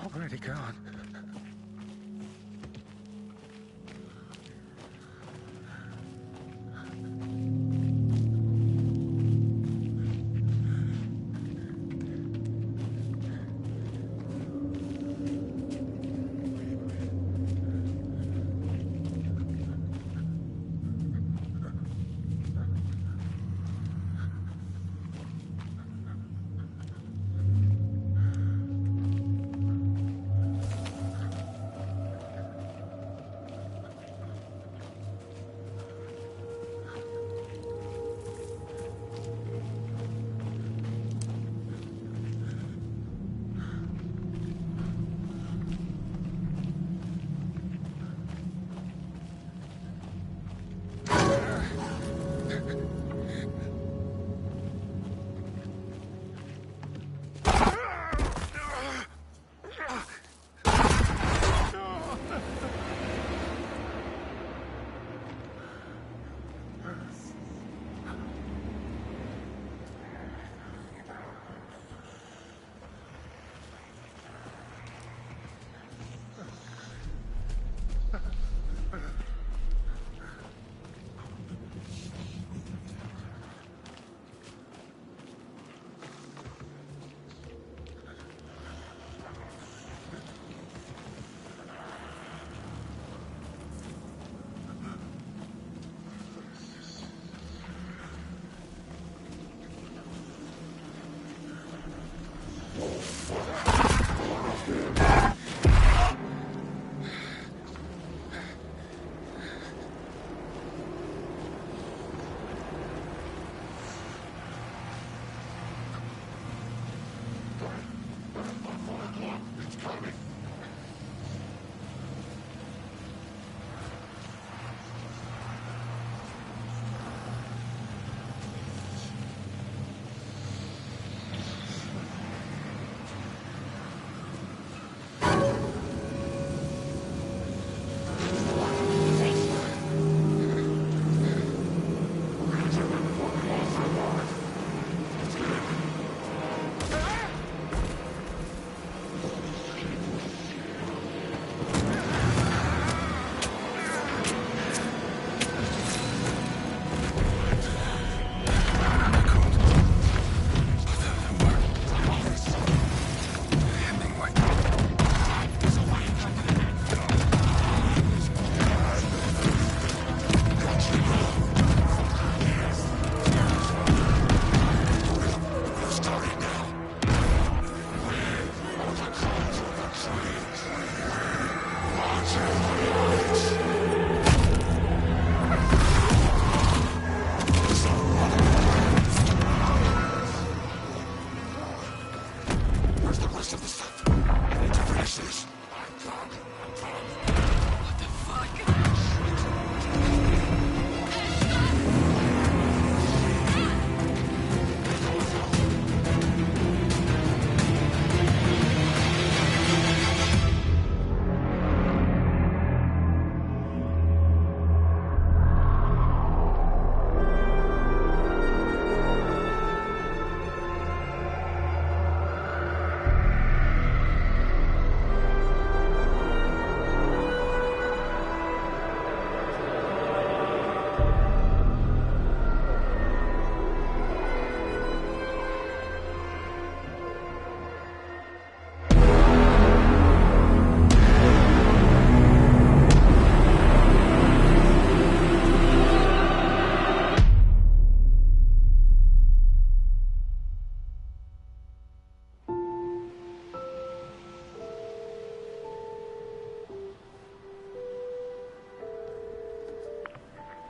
already gone.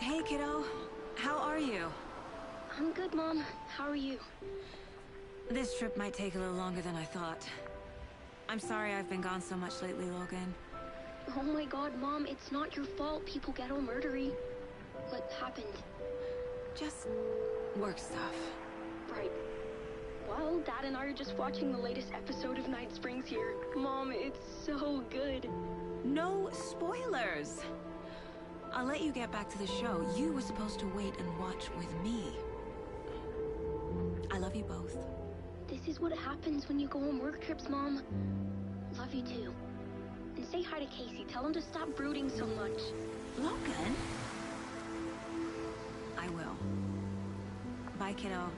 Hey, kiddo. How are you? I'm good, Mom. How are you? This trip might take a little longer than I thought. I'm sorry I've been gone so much lately, Logan. Oh my god, Mom, it's not your fault people get all murdery. What happened? Just work stuff. Right. Well, Dad and I are just watching the latest episode of Night Springs here. Mom, it's so good. No spoilers! I'll let you get back to the show. You were supposed to wait and watch with me. I love you both. This is what happens when you go on work trips, Mom. Love you too. And say hi to Casey. Tell him to stop brooding so much. Logan? I will. Bye, kiddo.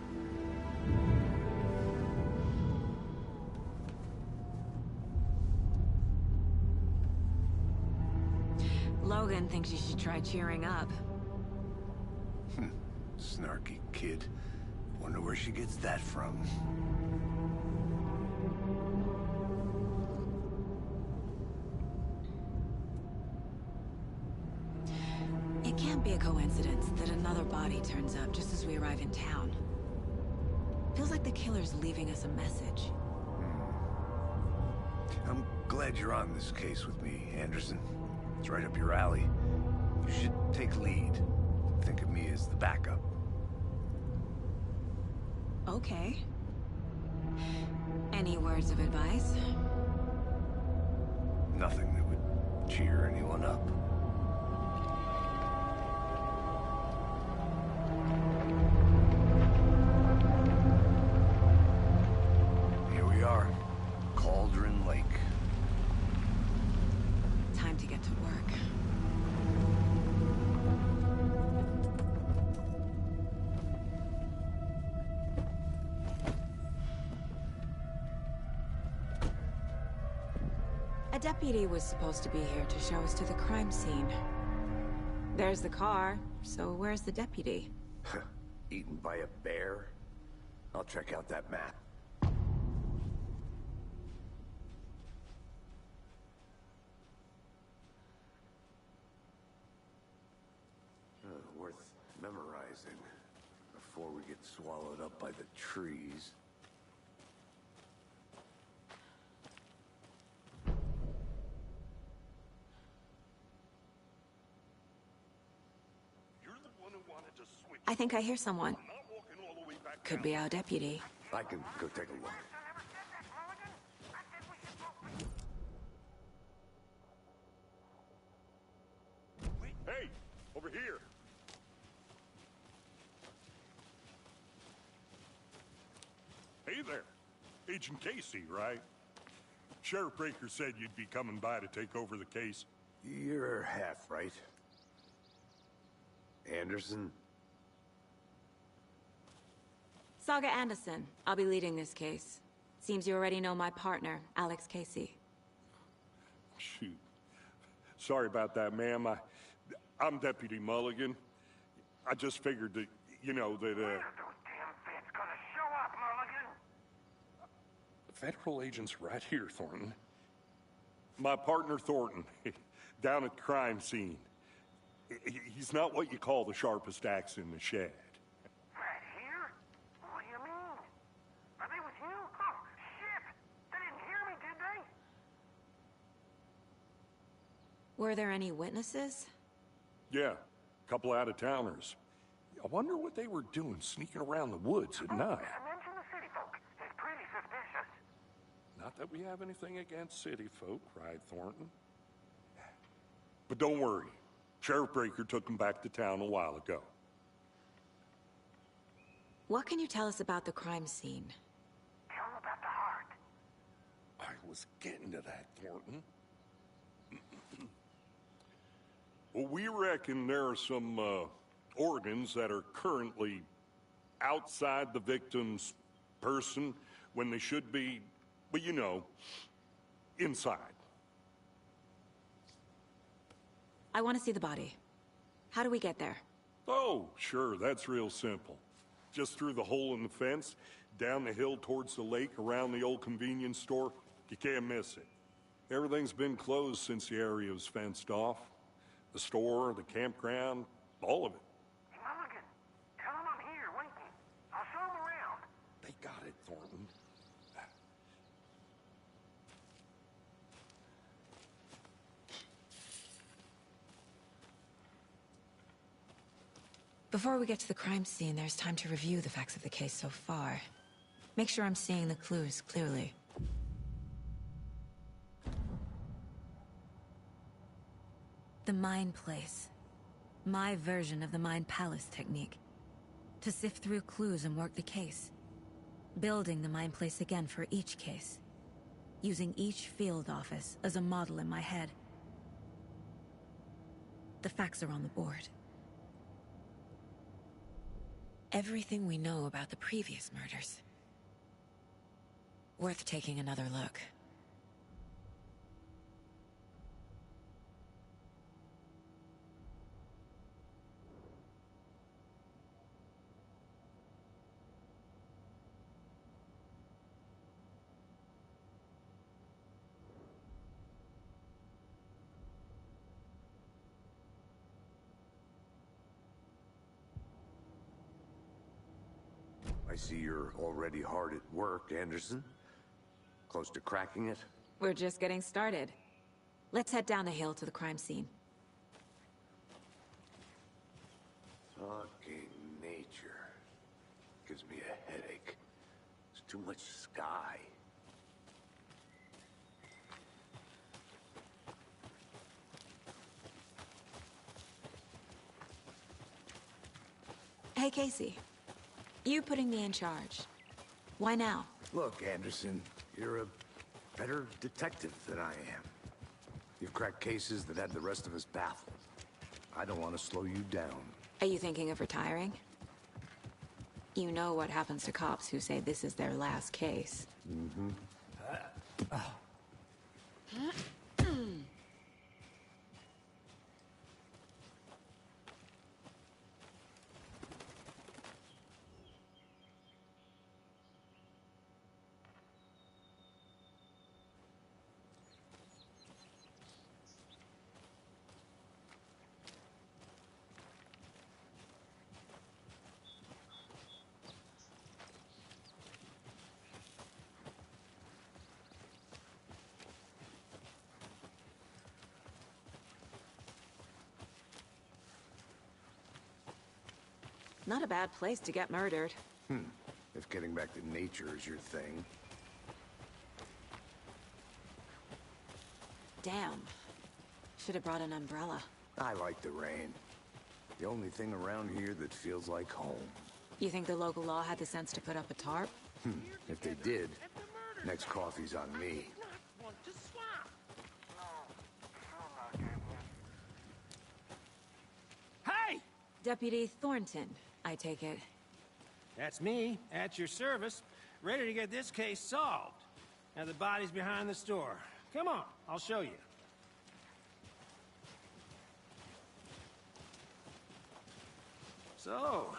Logan thinks you should try cheering up. Snarky kid. Wonder where she gets that from. It can't be a coincidence that another body turns up just as we arrive in town. Feels like the killer's leaving us a message. I'm glad you're on this case with me, Anderson. It's right up your alley. You should take lead. Think of me as the backup. Okay. Any words of advice? Nothing that would cheer anyone up. Here we are. Cauldron Lake. Time to get to work. A deputy was supposed to be here to show us to the crime scene. There's the car, so where's the deputy? Eaten by a bear? I'll check out that map. Worth memorizing before we get swallowed up by the trees. I think I hear someone. Could be our deputy. I can go take a look. Hey, over here. Hey there. Agent Casey, right? Sheriff Breaker said you'd be coming by to take over the case. You're half right. Anderson? Saga Anderson. I'll be leading this case. Seems you already know my partner, Alex Casey. Shoot. Sorry about that, ma'am. I'm Deputy Mulligan. I just figured that, you know, that, When are those damn feds gonna show up, Mulligan? Federal agent's right here, Thornton. My partner, Thornton, down at the crime scene. He's not what you call the sharpest axe in the shed. Right here? What do you mean? Are they with you? Oh, shit! They didn't hear me, did they? Were there any witnesses? Yeah, a couple out-of-towners. I wonder what they were doing sneaking around the woods at night. Mention the city folk. It's pretty suspicious. Not that we have anything against city folk, cried Thornton. But don't worry. Sheriff Breaker took him back to town a while ago. What can you tell us about the crime scene? Tell them about the heart. I was getting to that, Thornton. Well, we reckon there are some organs that are currently outside the victim's person when they should be, well, you know, inside. I want to see the body. How do we get there? Oh, sure, that's real simple. Just through the hole in the fence, down the hill towards the lake, around the old convenience store. You can't miss it. Everything's been closed since the area was fenced off. The store, the campground, all of it. Hey, Mulligan, tell them I'm here, waiting. I'll show them around. They got it, Thornton. Before we get to the crime scene, there's time to review the facts of the case so far. Make sure I'm seeing the clues clearly. The Mind Place. My version of the Mind Palace technique. To sift through clues and work the case. Building the Mind Place again for each case. using each field office as a model in my head. The facts are on the board. Everything we know about the previous murders. Worth taking another look. I see you're already hard at work, Anderson. Close to cracking it? We're just getting started. Let's head down the hill to the crime scene. Fucking nature. Gives me a headache. There's too much sky. Hey, Casey. You putting me in charge. Why now? Look, Anderson, you're a better detective than I am. You've cracked cases that had the rest of us baffled. I don't want to slow you down. Are you thinking of retiring? You know what happens to cops who say this is their last case. Mm-hmm. Not a bad place to get murdered. If getting back to nature is your thing. Damn. Should have brought an umbrella. I like the rain. The only thing around here that feels like home. You think the local law had the sense to put up a tarp? If they did, next coffee's on me. Hey! Deputy Thornton, I take it. That's me, at your service, ready to get this case solved. Now the body's behind the store. Come on, I'll show you. So,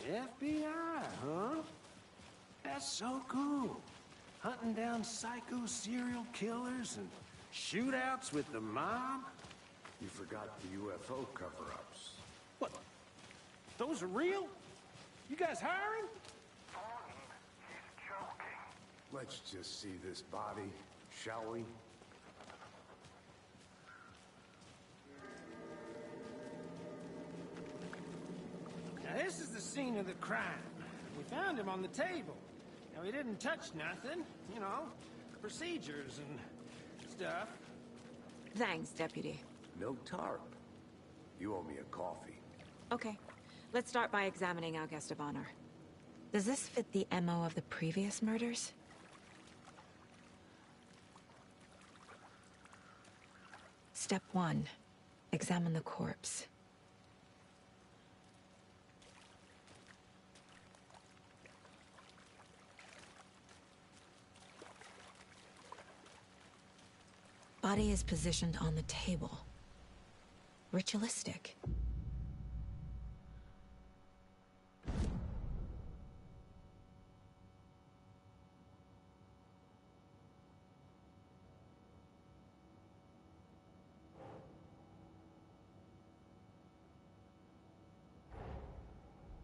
FBI, huh? That's so cool. Hunting down psycho serial killers and shootouts with the mob? You forgot the UFO cover-ups. What? Those are real? You guys hiring? He's joking. Let's just see this body, shall we? Now this is the scene of the crime. We found him on the table. Now he didn't touch nothing, you know, procedures and stuff. Thanks, Deputy. No tarp. You owe me a coffee. Okay. Let's start by examining our guest of honor. Does this fit the MO of the previous murders? Step 1. Examine the corpse. Body is positioned on the table. Ritualistic.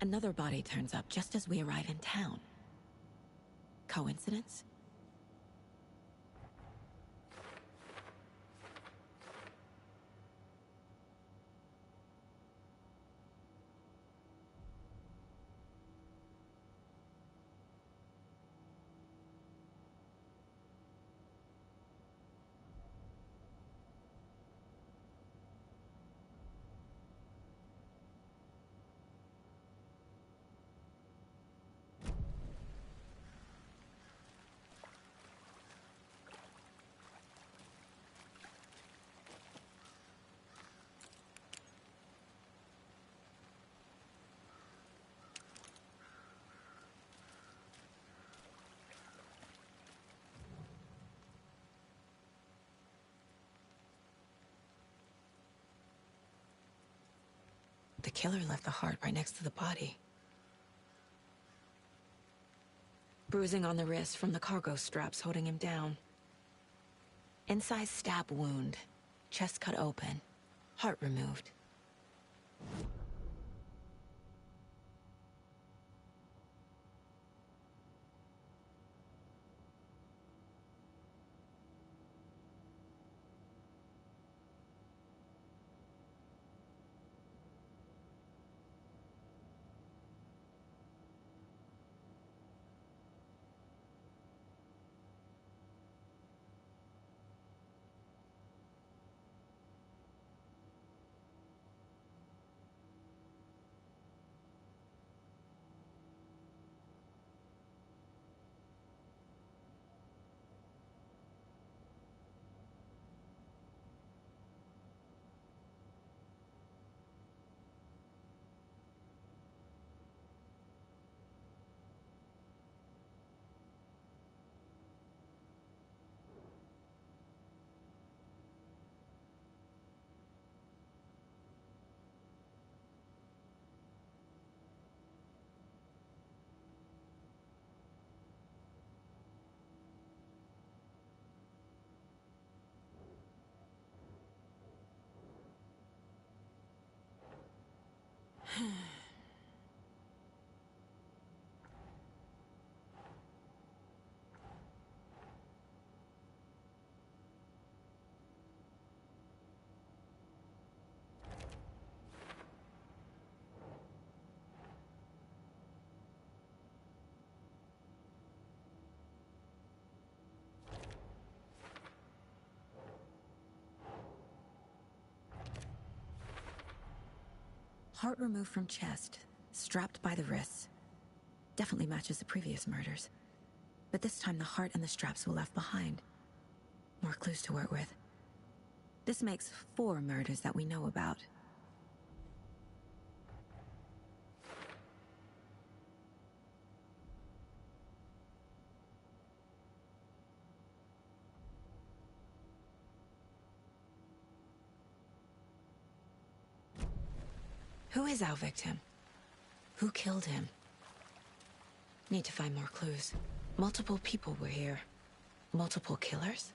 Another body turns up just as we arrive in town. Coincidence? killer left the heart right next to the body. Bruising on the wrist from the cargo straps holding him down. Incised stab wound. Chest cut open. Heart removed. Heart removed from chest, strapped by the wrists. Definitely matches the previous murders. But this time the heart and the straps were left behind. More clues to work with. This makes 4 murders that we know about. Who is our victim? Who killed him? Need to find more clues. Multiple people were here. Multiple killers?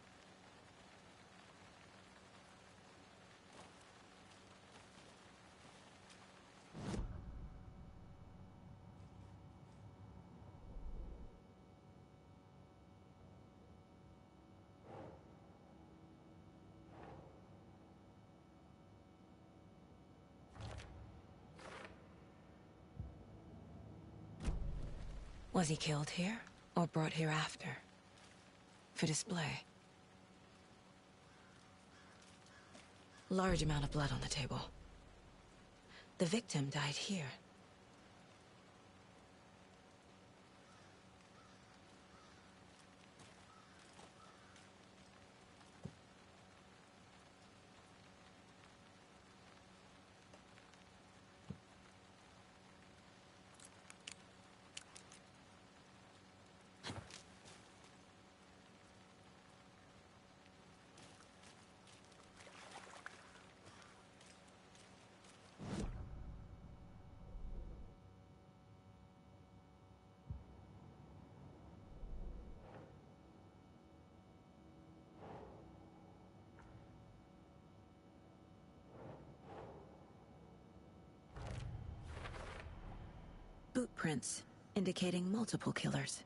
Was he killed here, or brought here after? For display? Large amount of blood on the table. The victim died here. Boot prints, indicating multiple killers.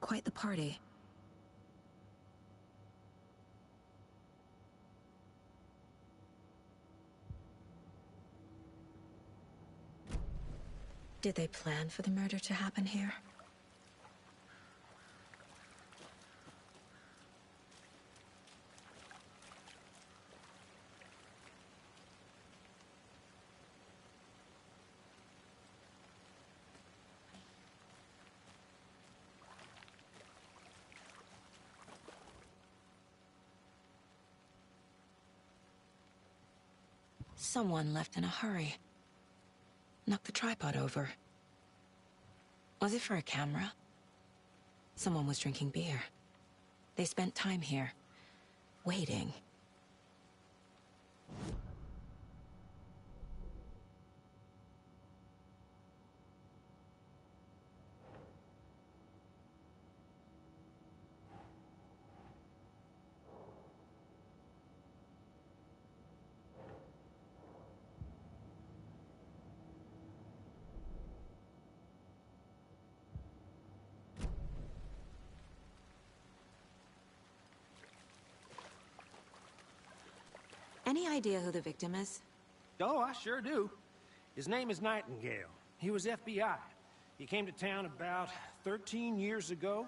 Quite the party. Did they plan for the murder to happen here? Someone left in a hurry. Knocked the tripod over. Was it for a camera? Someone was drinking beer. They spent time here, waiting. Any idea who the victim is? Oh, I sure do. His name is Nightingale. He was FBI. He came to town about 13 years ago.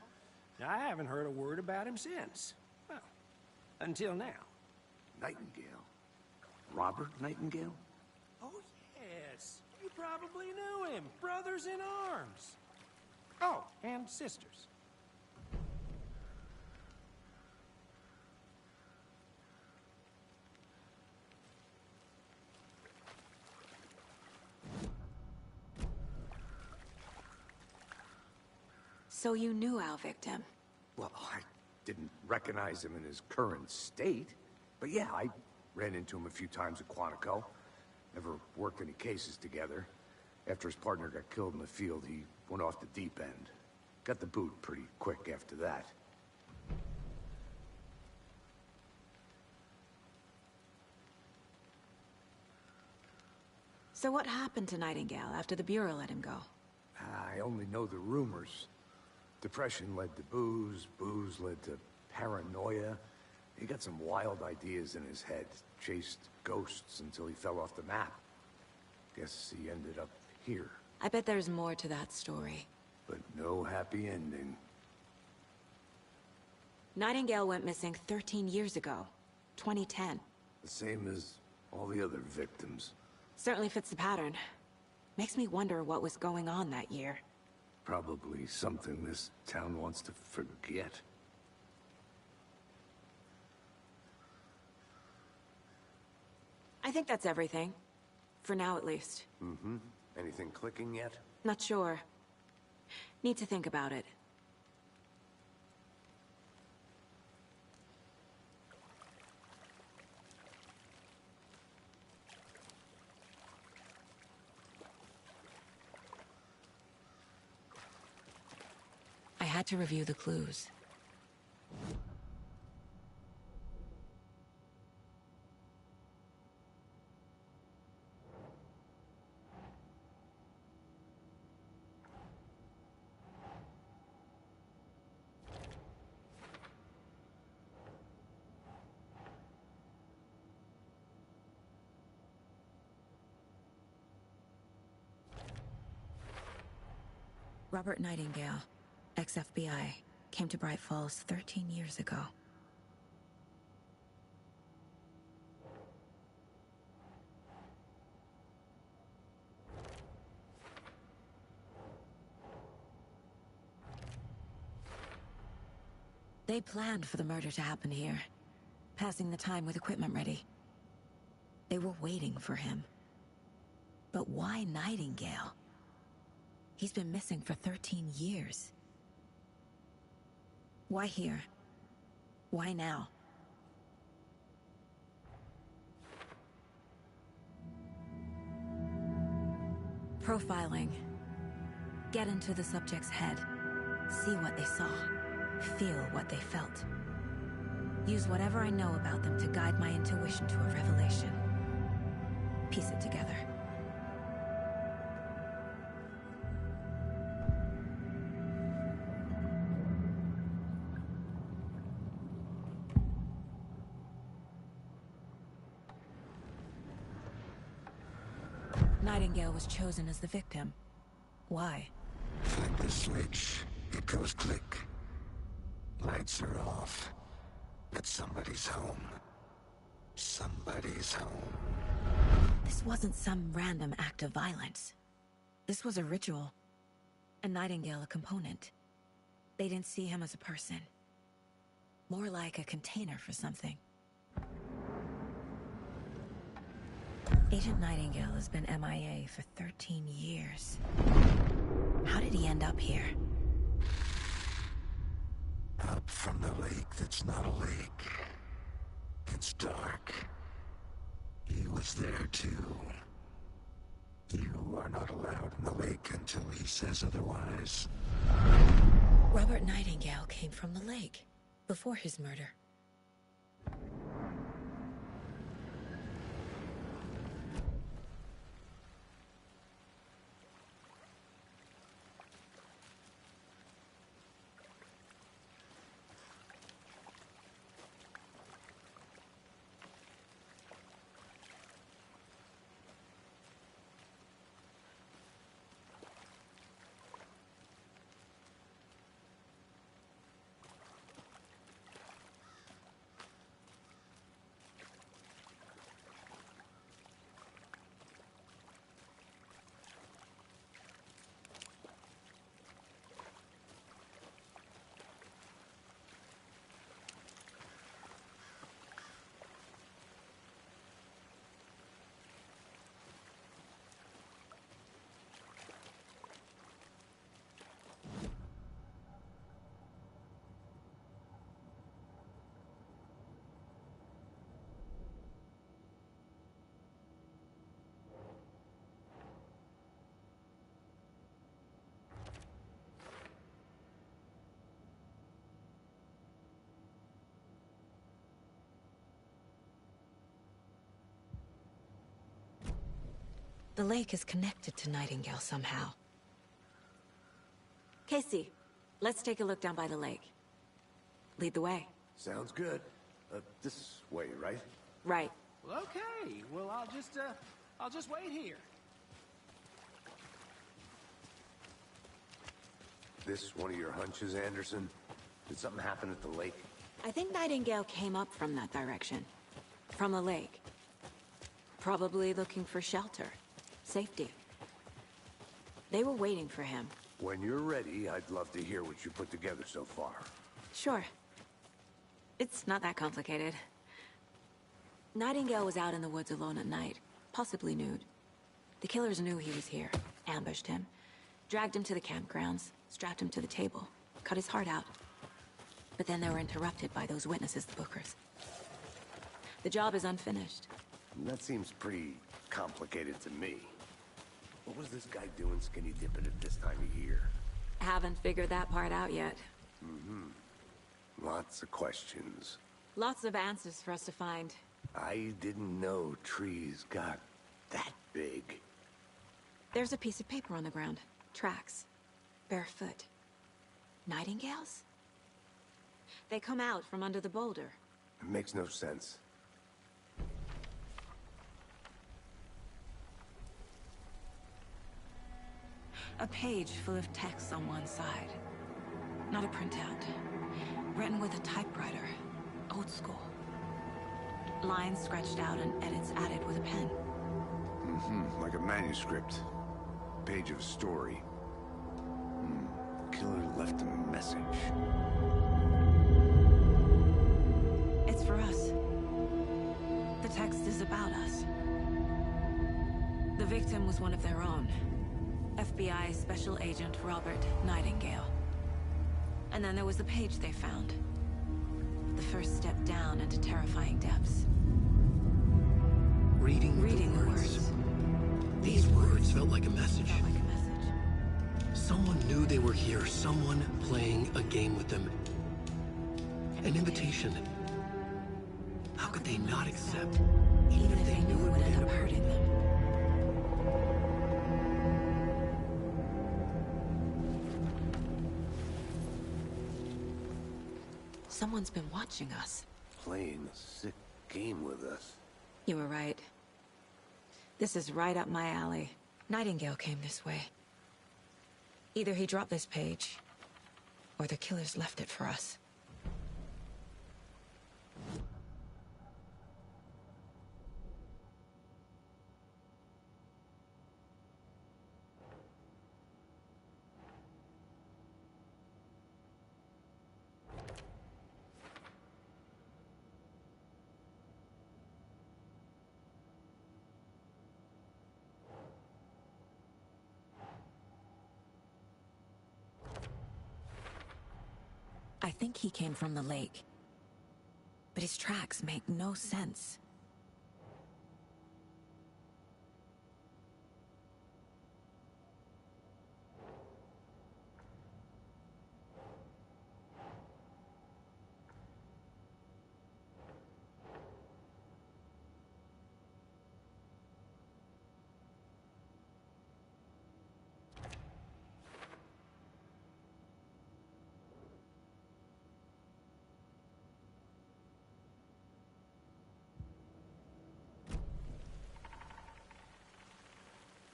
I haven't heard a word about him since. Well, until now. Nightingale? Robert Nightingale? Oh, yes. You probably knew him. Brothers in arms. Oh, and sisters. So you knew our victim? Well, I didn't recognize him in his current state. But yeah, I ran into him a few times at Quantico. Never worked any cases together. After his partner got killed in the field, he went off the deep end. Got the boot pretty quick after that. So what happened to Nightingale after the Bureau let him go? I only know the rumors. Depression led to booze, booze led to paranoia. He got some wild ideas in his head, chased ghosts until he fell off the map. Guess he ended up here. I bet there's more to that story. But no happy ending. Nightingale went missing 13 years ago, 2010. The same as all the other victims. Certainly fits the pattern. Makes me wonder what was going on that year. Probably something this town wants to forget. I think that's everything. For now, at least. Mm-hmm. Anything clicking yet? Not sure. Need to think about it. I had to review the clues. Robert Nightingale, ex-FBI, came to Bright Falls 13 years ago. They planned for the murder to happen here, passing the time with equipment ready. They were waiting for him. But why Nightingale? He's been missing for 13 years. Why here? Why now? Profiling. Get into the subject's head. See what they saw. Feel what they felt. Use whatever I know about them to guide my intuition to a revelation. Piece it together. Nightingale was chosen as the victim. Why? Flip the switch, it goes click. Lights are off. But somebody's home. Somebody's home. This wasn't some random act of violence. This was a ritual. And Nightingale a component. They didn't see him as a person. More like a container for something. Agent Nightingale has been MIA for 13 years. How did he end up here? Up from the lake that's not a lake. It's dark. He was there too. You are not allowed in the lake until he says otherwise. Robert Nightingale came from the lake, before his murder. The lake is connected to Nightingale somehow. Casey, let's take a look down by the lake. Lead the way. Sounds good. This way, right? Right. Well, okay. Well, I'll just wait here. This one of your hunches, Anderson? Did something happen at the lake? I think Nightingale came up from that direction. From the lake. Probably looking for shelter. Safety. They were waiting for him. When you're ready, I'd love to hear what you put together so far. Sure. It's not that complicated. Nightingale was out in the woods alone at night, possibly nude. The killers knew he was here, ambushed him, dragged him to the campgrounds, strapped him to the table, cut his heart out. But then they were interrupted by those witnesses, the Bookers. The job is unfinished. That seems pretty complicated to me. What was this guy doing skinny dipping at this time of year? Haven't figured that part out yet. Lots of questions. Lots of answers for us to find. I didn't know trees got that big. There's a piece of paper on the ground. Tracks. Barefoot. Nightingales? They come out from under the boulder. It makes no sense. A page full of text on one side. Not a printout. Written with a typewriter. Old school. Lines scratched out and edits added with a pen. Like a manuscript. Page of a story. Killer left a message. It's for us. The text is about us. The victim was one of their own. FBI Special Agent Robert Nightingale. And then there was the page they found. The first step down into terrifying depths. Reading the words. words. These words felt like a message. Felt like a message. Someone knew they were here. Someone playing a game with them. An invitation. How could they not accept? Even if they knew it would end up hurting them. Someone's been watching us. Playing a sick game with us. You were right. This is right up my alley. Nightingale came this way. Either he dropped this page, or the killers left it for us. I think he came from the lake. But his tracks make no sense.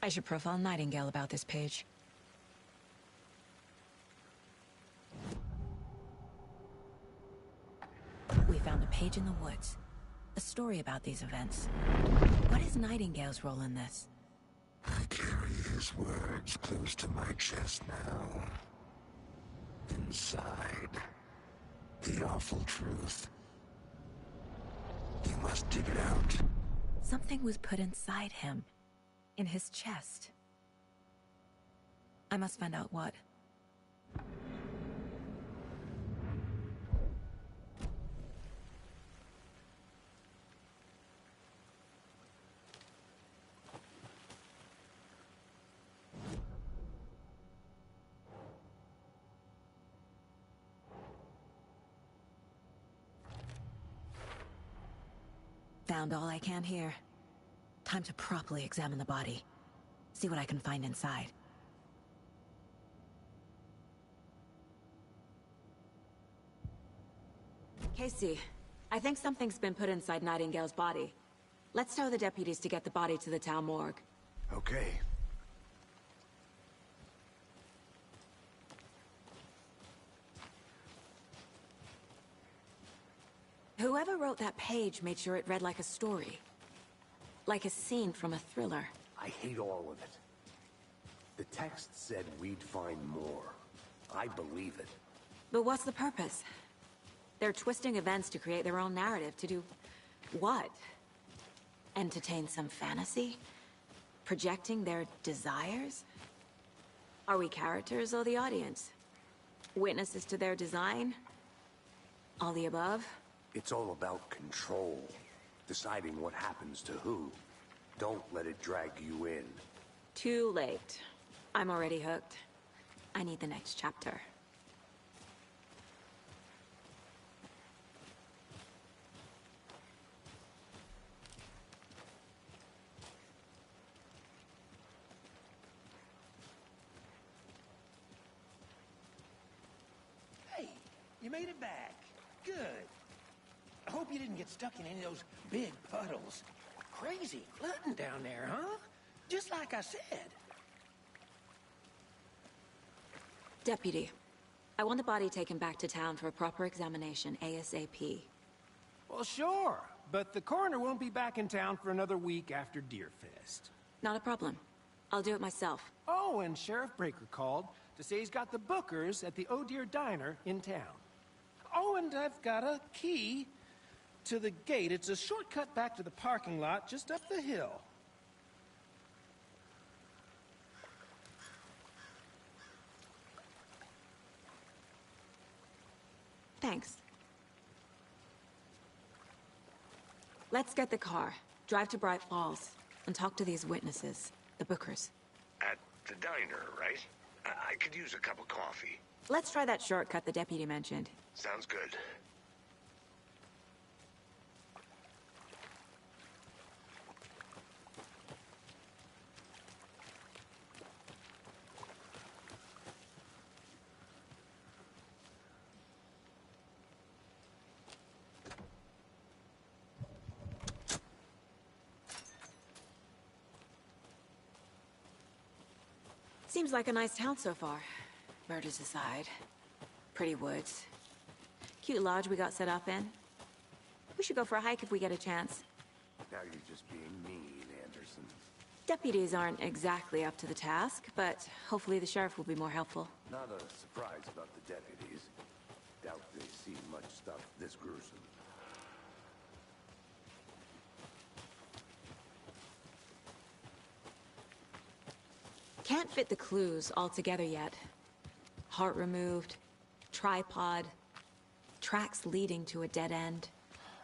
I should profile Nightingale about this page. We found a page in the woods. A story about these events. What is Nightingale's role in this? I carry his words close to my chest now. Inside, the awful truth. You must dig it out. Something was put inside him. In his chest. I must find out what. Found all I can here. Time to properly examine the body. See what I can find inside. Casey, I think something's been put inside Nightingale's body. Let's tell the deputies to get the body to the town morgue. Okay. Whoever wrote that page made sure it read like a story. Like a scene from a thriller. I hate all of it. The text said we'd find more. I believe it. But what's the purpose? They're twisting events to create their own narrative. To do what? Entertain some fantasy? Projecting their desires? Are we characters or the audience? Witnesses to their design? All the above? It's all about control. Deciding what happens to who. Don't let it drag you in. Too late. I'm already hooked. I need the next chapter. Hey, you made it back. Good. I hope you didn't get stuck in any of those big puddles. Crazy flooding down there, huh? Just like I said. Deputy, I want the body taken back to town for a proper examination, ASAP. Well, sure, but the coroner won't be back in town for another week after Deerfest. Not a problem. I'll do it myself. Oh, and Sheriff Breaker called to say he's got the bookers at the Oh Dear Diner in town. Oh, and I've got a key to the gate. It's a shortcut back to the parking lot just up the hill. Thanks. Let's get the car, drive to Bright Falls, and talk to these witnesses, the bookers. At the diner, right? I could use a cup of coffee. Let's try that shortcut the deputy mentioned. Sounds good. Seems like a nice town so far. Murders aside. Pretty woods. Cute lodge we got set up in. We should go for a hike if we get a chance. Now you're just being mean, Anderson. Deputies aren't exactly up to the task, but hopefully the sheriff will be more helpful. Not a surprise about the deputies. Doubt they've seen much stuff this gruesome. Can't fit the clues all together yet. Heart removed, tripod, tracks leading to a dead end.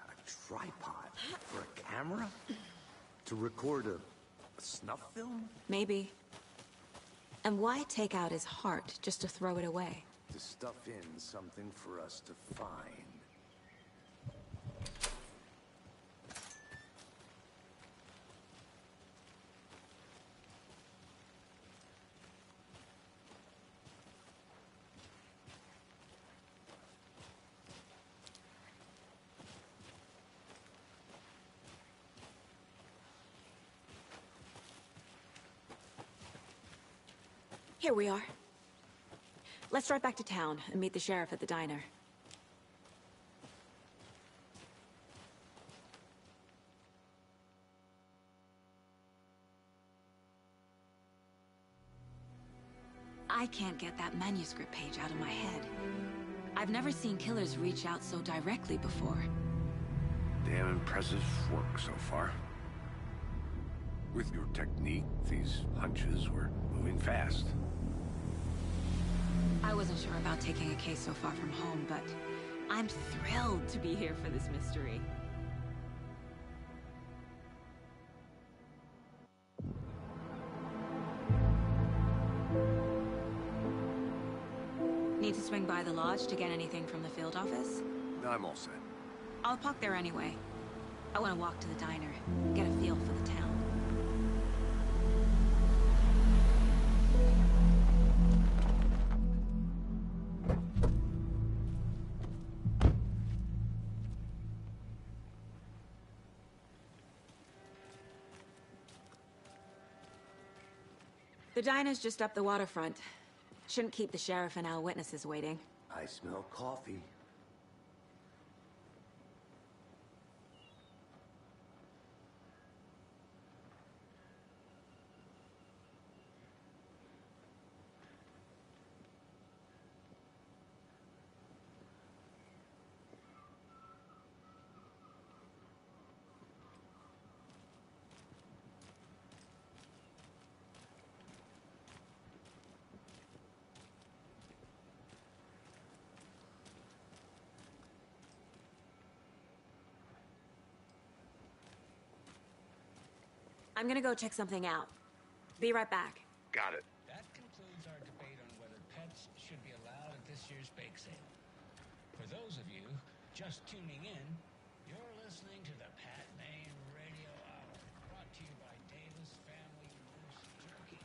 A tripod? For a camera? To record a snuff film? Maybe. And why take out his heart just to throw it away? To stuff in something for us to find. Here we are. Let's drive back to town and meet the sheriff at the diner. I can't get that manuscript page out of my head. I've never seen killers reach out so directly before. Damn impressive work so far. With your technique, these hunches were moving fast. I wasn't sure about taking a case so far from home, but I'm thrilled to be here for this mystery. Need to swing by the lodge to get anything from the field office? I'm all set. I'll park there anyway. I want to walk to the diner, get a feel for the town. The diner's just up the waterfront. Shouldn't keep the sheriff and our witnesses waiting. I smell coffee. I'm gonna go check something out. Be right back. Got it. That concludes our debate on whether pets should be allowed at this year's bake sale. For those of you just tuning in, you're listening to the Pat Maine Radio Hour, brought to you by Davis Family Roast Turkey.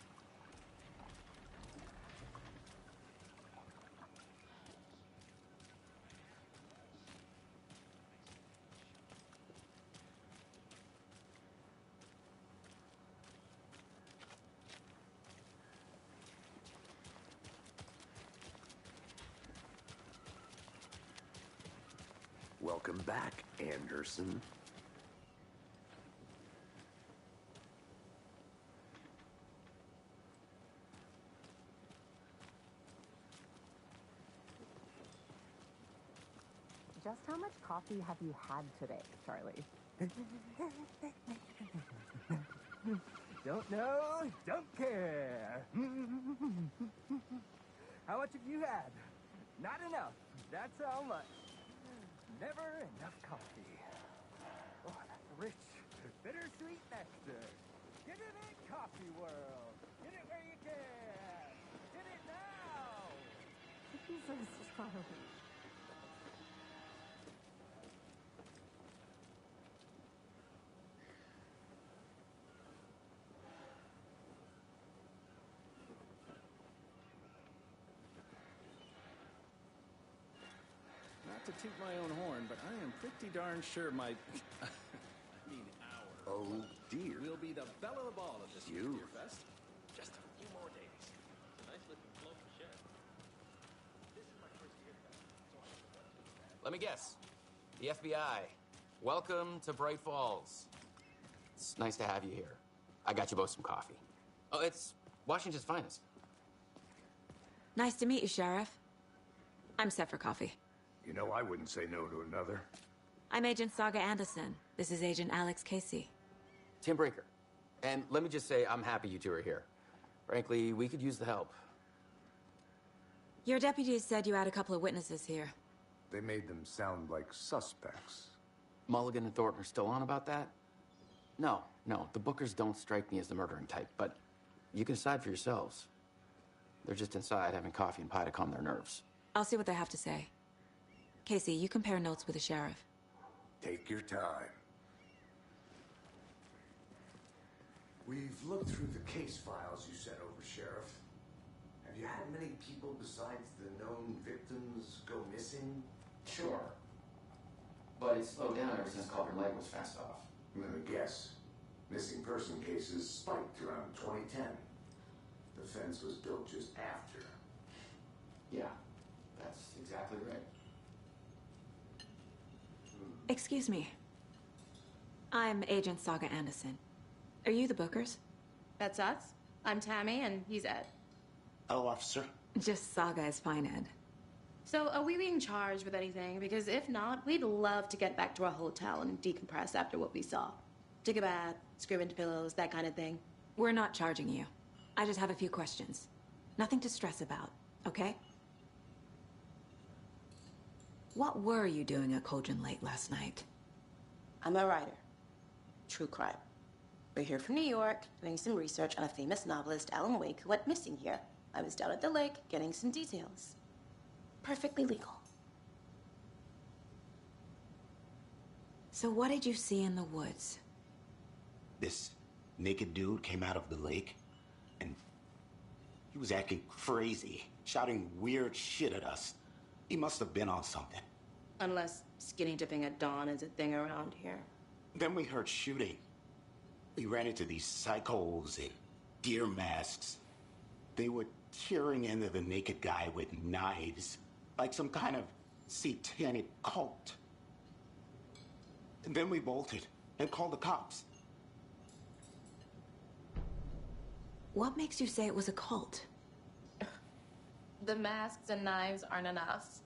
Welcome back, Anderson. Just how much coffee have you had today, Charlie? Don't know, don't care. How much have you had? Not enough. That's how much. Never enough coffee. Oh, that's rich, bittersweet nectar. Get it in Coffee World. Get it where you can. Get it now. Jesus, Charlie. Not to toot my own horn, but I am pretty darn sure my... I mean, our... Oh, dear. Will be the belle of the ball at this year's You. Beer Fest. Just a few more days. Nice looking float and shed. This is my first year back, so I Let me guess. The FBI. Welcome to Bright Falls. It's nice to have you here. I got you both some coffee. Oh, it's Washington's finest. Nice to meet you, Sheriff. I'm set for coffee. You know, I wouldn't say no to another. I'm Agent Saga Anderson. This is Agent Alex Casey. Tim Breaker. And let me just say, I'm happy you two are here. Frankly, we could use the help. Your deputies said you had a couple of witnesses here. They made them sound like suspects. Mulligan and Thornton are still on about that? No, the Bookers don't strike me as the murdering type, but you can decide for yourselves. They're just inside having coffee and pie to calm their nerves. I'll see what they have to say. Casey, you compare notes with the sheriff. Take your time. We've looked through the case files you sent over, Sheriff. Have you had many people besides the known victims go missing? Sure. But it slowed down ever since Culver Lake was fenced off. Let me guess. Missing person cases spiked around 2010. The fence was built just after. Yeah, that's exactly right. Excuse me. I'm Agent Saga Anderson. Are you the Bookers? That's us. I'm Tammy, and he's Ed. Hello, officer. Just Saga is fine, Ed. So, are we being charged with anything? Because if not, we'd love to get back to our hotel and decompress after what we saw. Take a bath, scream into pillows, that kind of thing. We're not charging you. I just have a few questions. Nothing to stress about, okay? What were you doing at Cauldron Lake last night? I'm a writer. True crime. We're here from New York, doing some research on a famous novelist, Alan Wake, who went missing here. I was down at the lake, getting some details. Perfectly legal. So what did you see in the woods? This naked dude came out of the lake, and he was acting crazy, shouting weird shit at us. He must have been on something. Unless skinny dipping at dawn is a thing around here. Then we heard shooting. We ran into these psychos in deer masks. They were tearing into the naked guy with knives, like some kind of satanic cult. And then we bolted and called the cops. What makes you say it was a cult? The masks and knives aren't enough.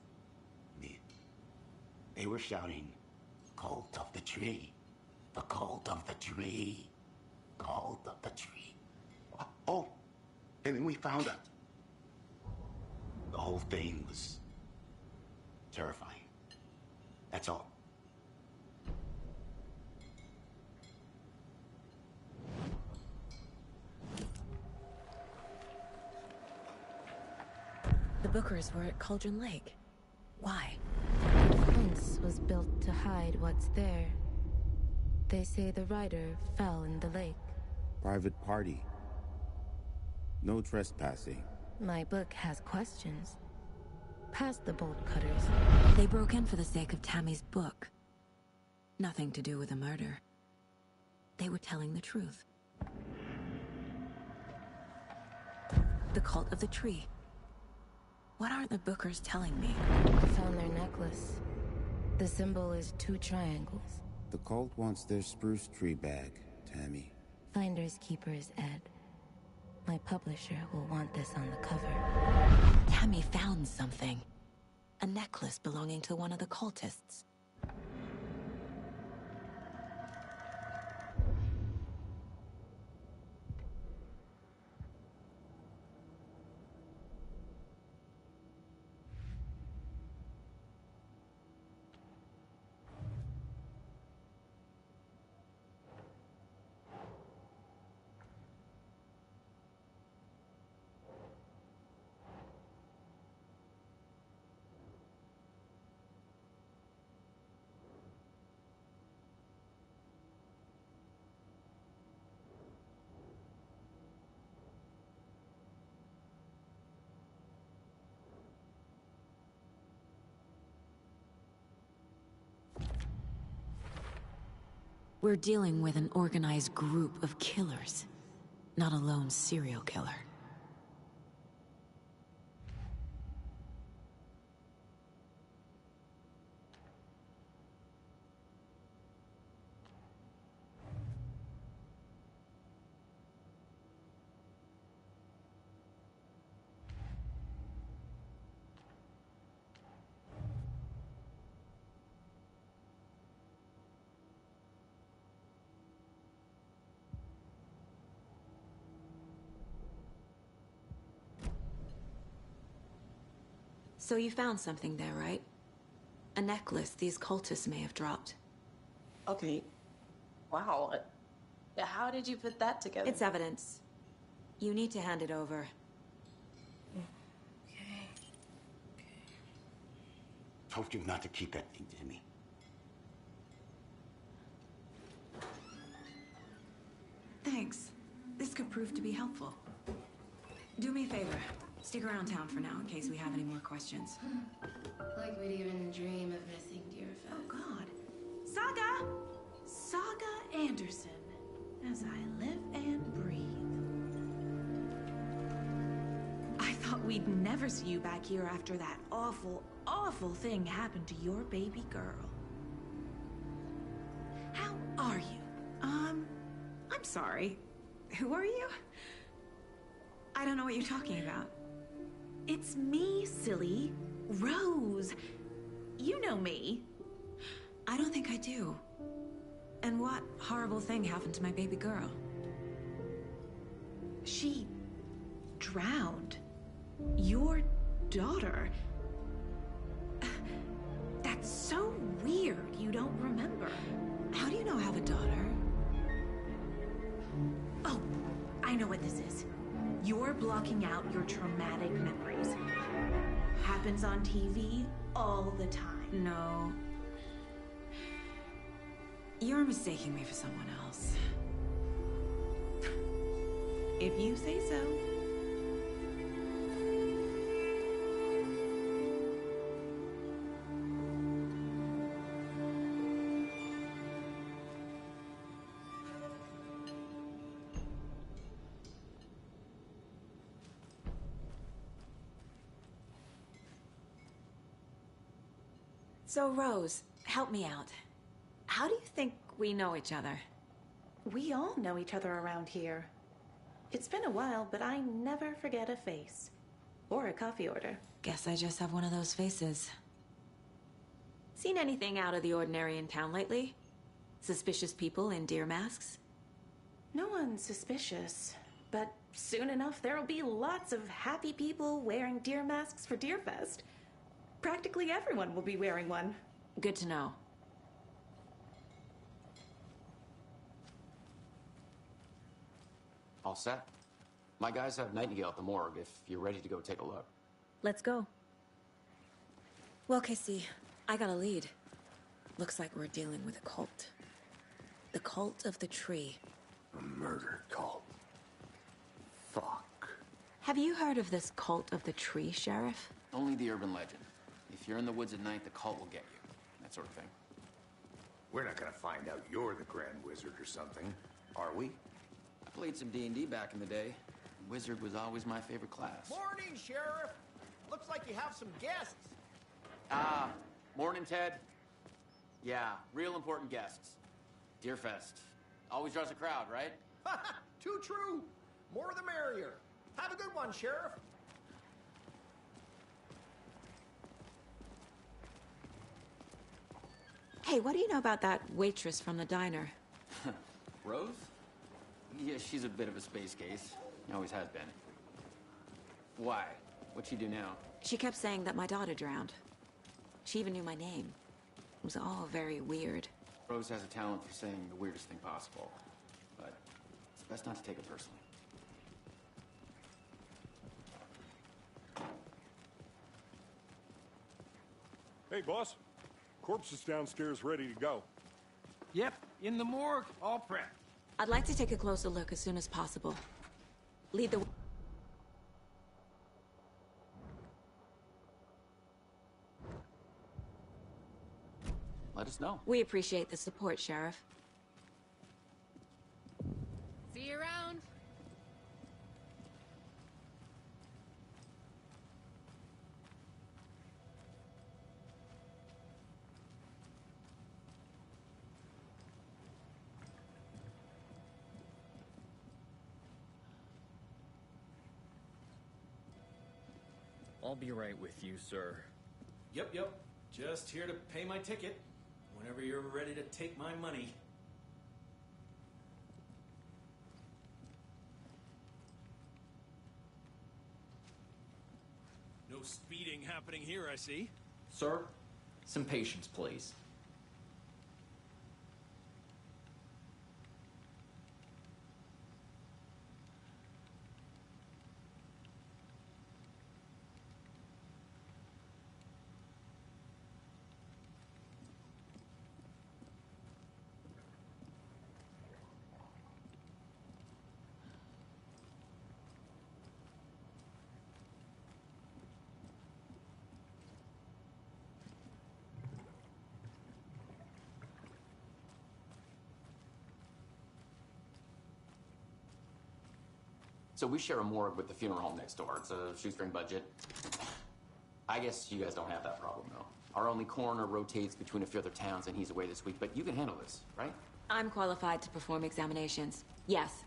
They were shouting, "Cult of the tree, the cult of the tree, cult of the tree." Oh, and then we found out. The whole thing was terrifying. That's all. The Bookers were at Cauldron Lake. Why? The fence was built to hide what's there. They say the rider fell in the lake. Private party. No trespassing. My book has questions. Past the bolt cutters. They broke in for the sake of Tammy's book. Nothing to do with a murder. They were telling the truth. The cult of the tree. What aren't the Bookers telling me? I found their necklace. The symbol is 2 triangles. The cult wants their spruce tree back, Tammy. Finders keepers, Ed. My publisher will want this on the cover. Tammy found something. A necklace belonging to one of the cultists. We're dealing with an organized group of killers, not a lone serial killer. So you found something there, right? A necklace these cultists may have dropped. Okay. Wow. How did you put that together? It's evidence. You need to hand it over. Okay. Told you not to keep that thing to me. Thanks. This could prove to be helpful. Do me a favor. Stick around town for now in case we have any more questions. Like we'd even dream of missing dear friends. Oh, God. Saga! Saga Anderson. As I live and breathe. I thought we'd never see you back here after that awful, awful thing happened to your baby girl. How are you? I'm sorry. Who are you? I don't know what you're talking about. It's me, silly. Rose. You know me. I don't think I do. And what horrible thing happened to my baby girl? She drowned. Your daughter. That's so weird you don't remember. How do you know I have a daughter? Oh, I know what this is. You're blocking out your traumatic memories. Happens on TV all the time. No. You're mistaking me for someone else. If you say so. So, Rose, help me out. How do you think we know each other? We all know each other around here. It's been a while, but I never forget a face. Or a coffee order. Guess I just have one of those faces. Seen anything out of the ordinary in town lately? Suspicious people in deer masks? No one's suspicious. But soon enough, there'll be lots of happy people wearing deer masks for Deerfest. Practically everyone will be wearing one. Good to know. All set? My guys have Nightingale at the morgue if you're ready to go take a look. Let's go. Well, Casey, I got a lead. Looks like we're dealing with a cult. The cult of the tree. A murder cult. Fuck. Have you heard of this cult of the tree, Sheriff? Only the urban legend. If you're in the woods at night, the cult will get you. That sort of thing. We're not gonna find out you're the Grand Wizard or something, are we? I played some D&D back in the day. Wizard was always my favorite class. Morning, Sheriff. Looks like you have some guests. Morning, Ted. Yeah, real important guests. Deerfest. Always draws a crowd, right? Too true. More the merrier. Have a good one, Sheriff. Hey, what do you know about that waitress from the diner? Rose? Yeah, she's a bit of a space case. Always has been. Why? What'd she do now? She kept saying that my daughter drowned. She even knew my name. It was all very weird. Rose has a talent for saying the weirdest thing possible. But it's best not to take it personally. Hey, boss. Corpse is downstairs ready to go. Yep, in the morgue, all prepped. I'd like to take a closer look as soon as possible. Lead the way. Let us know. We appreciate the support, Sheriff. See you around. I'll be right with you, sir. Yep. Just here to pay my ticket. Whenever you're ready to take my money. No speeding happening here, I see. Sir, some patience, please. So we share a morgue with the funeral home next door. It's a shoestring budget. I guess you guys don't have that problem, though. Our only coroner rotates between a few other towns, and he's away this week. But you can handle this, right? I'm qualified to perform examinations. Yes,